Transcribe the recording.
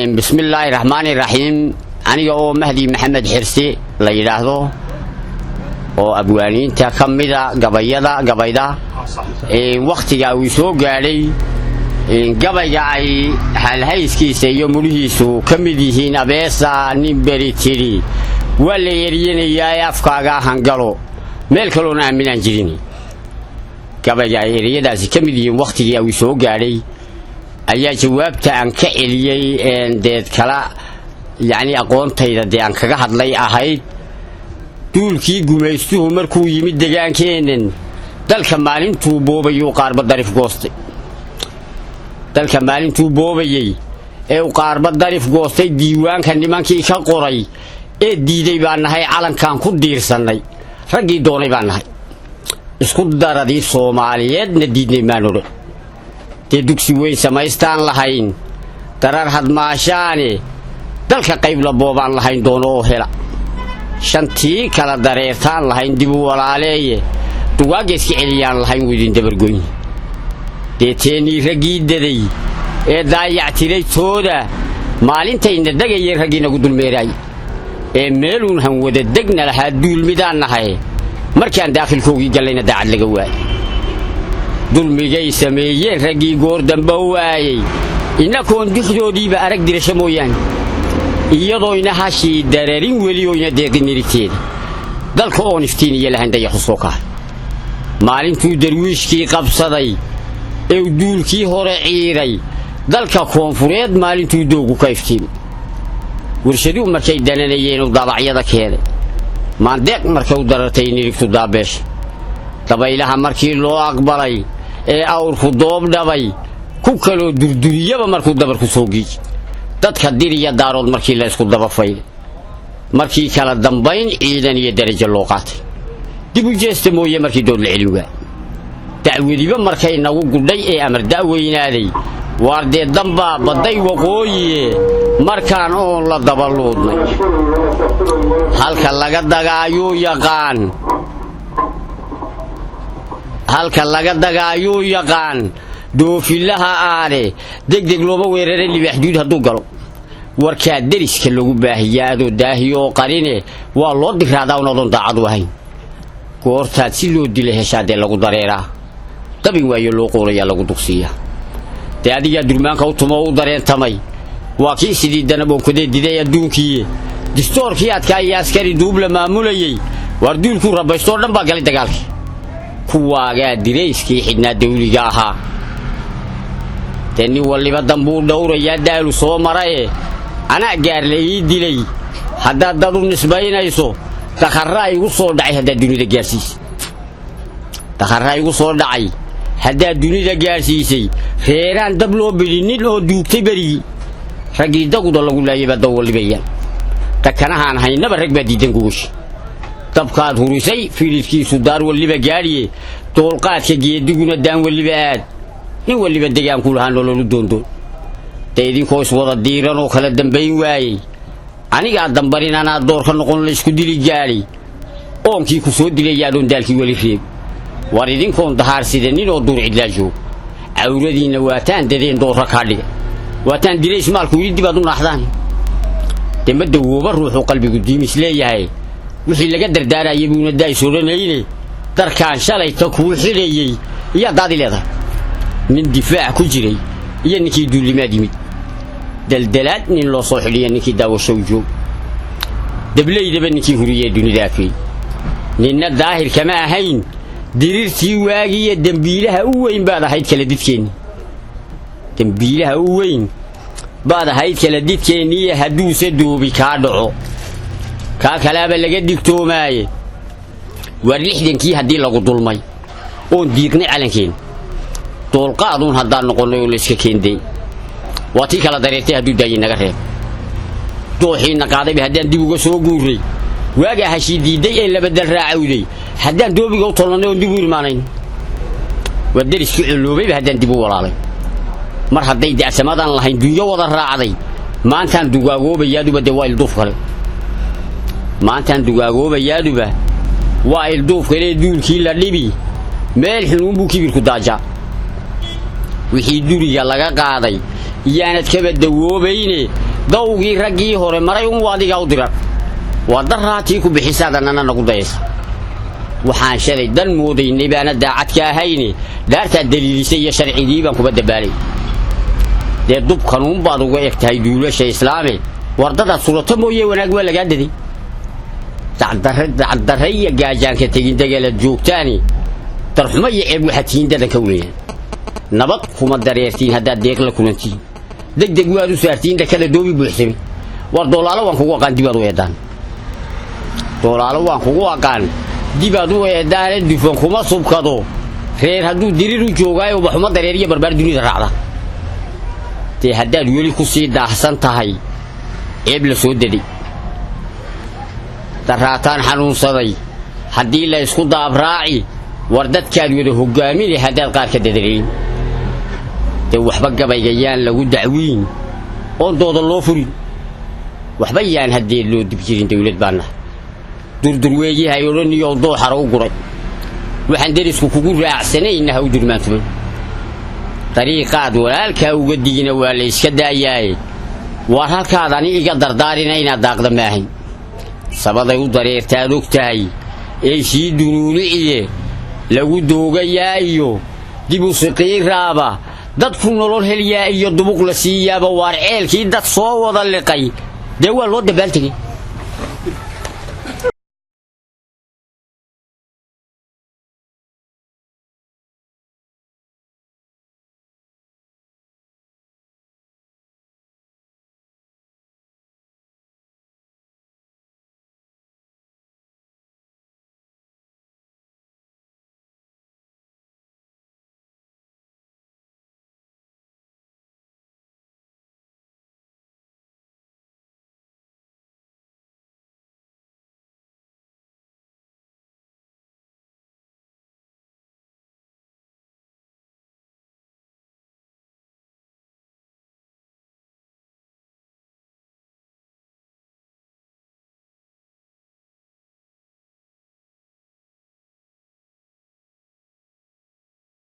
بسم الله الرحمن الرحيم أنا مهدي محمد حرسي لا يلاحظه أو أبوانين تكمل قبيضة وقت جاوي سوق علي قبل جاي هل هيس كيس يومه سو كمديهين أبيسا نبريتيري ولا يريني يا أفكارا هنقلو ملكلونا من أنجليني قبل جاي ريدا كمديهين وقت جاوي سوق علي ayaa jawaabta aan ka celiyay deed kala yaani aqoontayda aan kaga hadlay ahayd duulkii gumaystuhu markuu yimid deegaankeenan dalka maalintuu boobayo qaarba darif goostay dalka maalintuu boobayay ee qaarba darif goostay diiwaanka nimankii ka qoray ee diiday baan nahay calankan ku diirsanay ragii doonay baan nahay isku daradii Soomaaliyeedna diidnay maanood dugsi weyn samaystaan lahayn darar hadmaashaane dalka qayb la boobaan lahayn doono oo hela shantii kala dareertaan lahayn dib u walaaleeye duwaageeski celiyaan lahayn widin dabargoyn deeteeni ragii daday ee daayactiray tooda maalintayna dagayay ragiina gudulmeeray ee meelun han wada degna lahaa duulmidaan nahay markaan daaqilkoogii galayna daacad laga waayay dulmigay sameeyeen ragii goor dambe waayay inakoon dixdoodiiba arag dirasho mooyaan iyadoo inahaashii dareerin weli oo ina deeqiniriteeda dalka oo niftiin iyo lahayn dayax soo ka maalintuu darwiishkii qabsaday ee duulkii hore ciiray dalka koonfureed maalintuu doogu ka iftiin warshadu markay dananayeen daabacyada keenay maandeeq markay u darartay nirigtu daabeesh dabaylaha markii loo aqbalay ee awrku doob dhabay ku kala durduriyaba markuu dabarku soo giij dadka diriya daarood markii la isku dabafay markii kala dambayn ciidan iyo darajo loo qaatay dib u jeesta mooye markii dood la celiwa dacwadiba markay nagu gudhay ee amar daaweynaaday waardee damba baday waqooyi markaan oo la dabaluudnay halka laga dagaayo yaqaan halka laga dagaayo yaqaan doofilaha aare degdeg looba weeraray libaxduud haduu galo warka dariska lagu baahiyaado daahiyo qarine waa loo diraadaa oo daacad wahay goortaad si loo dilay heshaade lagu dareeraa tabin waayo loo qooraya lagu duqsiya taadiga durmaanka u tumo u dareentamay waa kii sidii danabo ku diiday adduunkii distoorkii adkaay askari duubla maamulayay war duulku rabaysto dhan baa galay dagaalkii kuwaaga direyskii xidna dawliga ahaa tani waliba dambuu dhowraya daalu soo maray ana gaarlay dilay hadda dad u nisbaynayso taxarray ugu soo dhacay hadda dunida gaarsiis taxarray ugu soo dhacay hadda dunida gaarsiisay reeraan dab loo bilinin oo duugtay bari ragii dagud lagu laayay dad walibayaan takanahan haynaba rag ba diidan guush dabkaad hurisay fiilkiisu daar waliba gaariye toolqaadka geediguna daan waliba aad in waliba deegaan ku lahaan nolol doondo teedinko is wada diiran oo kala dambayn waayay aniga dambarin ana door ka noqon la isku dili gaari oonkii ku soo dilay yaadon daalkii wali reeb war idinkoon dahaar sidanin oo dur cidlaajo awradiina waataan dadeen door ka dhiga waataan dilay ismaalku yidii baad u naxdaan demada wooba ruuxu qalbigu diimis leeyahay wixii laga dardaarayay buuna daay sooranayne darkaan shalay ta ku xireeyay iyo daadi leedahay nin difaac ku jiray iyo ninkii duulimaad yimid daldalaad nin loo soo xiliyay ninkii daawasho joog dableeyda ninkii huriyay dunida afay ninna daahir kama ahayn dirirtii waagiye dambiilaha u weyn baad ahayd kala didkeen dambiilaha u weyn baad ahayd kala didkeen iyo haduu se doobi ka dhaco ka kalaaba laga digtoomaay war lixdankii hadii lagu dulmay oo diiqnay calankeen toolqaadun haddaan noqonay oo la iska keenday waati kala dareertay haduu daayay naga reeb dooxiina qaaday haddaan dib uga soo guuray waaga hashiidiiday ee laba dal raacawday haddaan doobiga u tolnay oo dib u imaanayn wadariski ciloobay haddaan dib u walaalay mar hadday daasamadan lahayn dunyo wada raacday maantaan dugaagoobaya dubada waa il duuf kale maantaan dugaagoobaya duba waa il duuf kale duulkii la dhibi meel xunun buu kibirku daaja wixii duriga laga qaaday yaanad ka badawoobayne dawgii raggii hore maray waadiga u dirar wadaraati ku bixisaadana nagu daysa waxaan shalay dan moodaynay baana daacadka ahayni daarta daliilisay iyo sharciidii baan ku badbaalay dub kanuun baad uga egtahay duulasha islaami wardada sulato mooyee wanaag waa laga daday dacdarray gaajaanka tegin dagala joogtaani tarxuma iyo ceeb waxa tiin dadan ka weeyaan nabad kuma dareertiin hadda deeq la kulantiin degdeg waad u saartiin kala doobi buuxsamay war doolaalo waan kugu aqaan dibad u eedaan doolaalo waan kugu aqaan dibad u eedaan difan kuma subkado reer hadduu diriir u joogaayo waxuma dareeriyo barbaar dunida raacda te haddaad weli ku sii daahsan tahay ceeb la soo daday daraataan xanuunsaday haddii la isku daabraaci war dadkaad wada hogaaminay haddaad qaar ka dadarayn te waxba gabaygayaan lagu dacwiin oon dooda loo furin waxba yaan haddee loo dib jirin dawlad baana durdurweeyahay odhaniyo dooxara u guray waxaan derisku kugu raacsanayna ha u durmaantuman dariiqaad walaalkaa uga digina waa la iska daayaaye war halkaadani iga dardaarina inaad daaqda maahayn sabaday u dareertaad og tahay ee sii dunuuliciye lagu doogayaa iyo dib u siqiiraaba dadku nolol helyaa iyo dubuq la siiyaaba waar ceelkii dad soo wada liqay dee waa loo dabaaltegay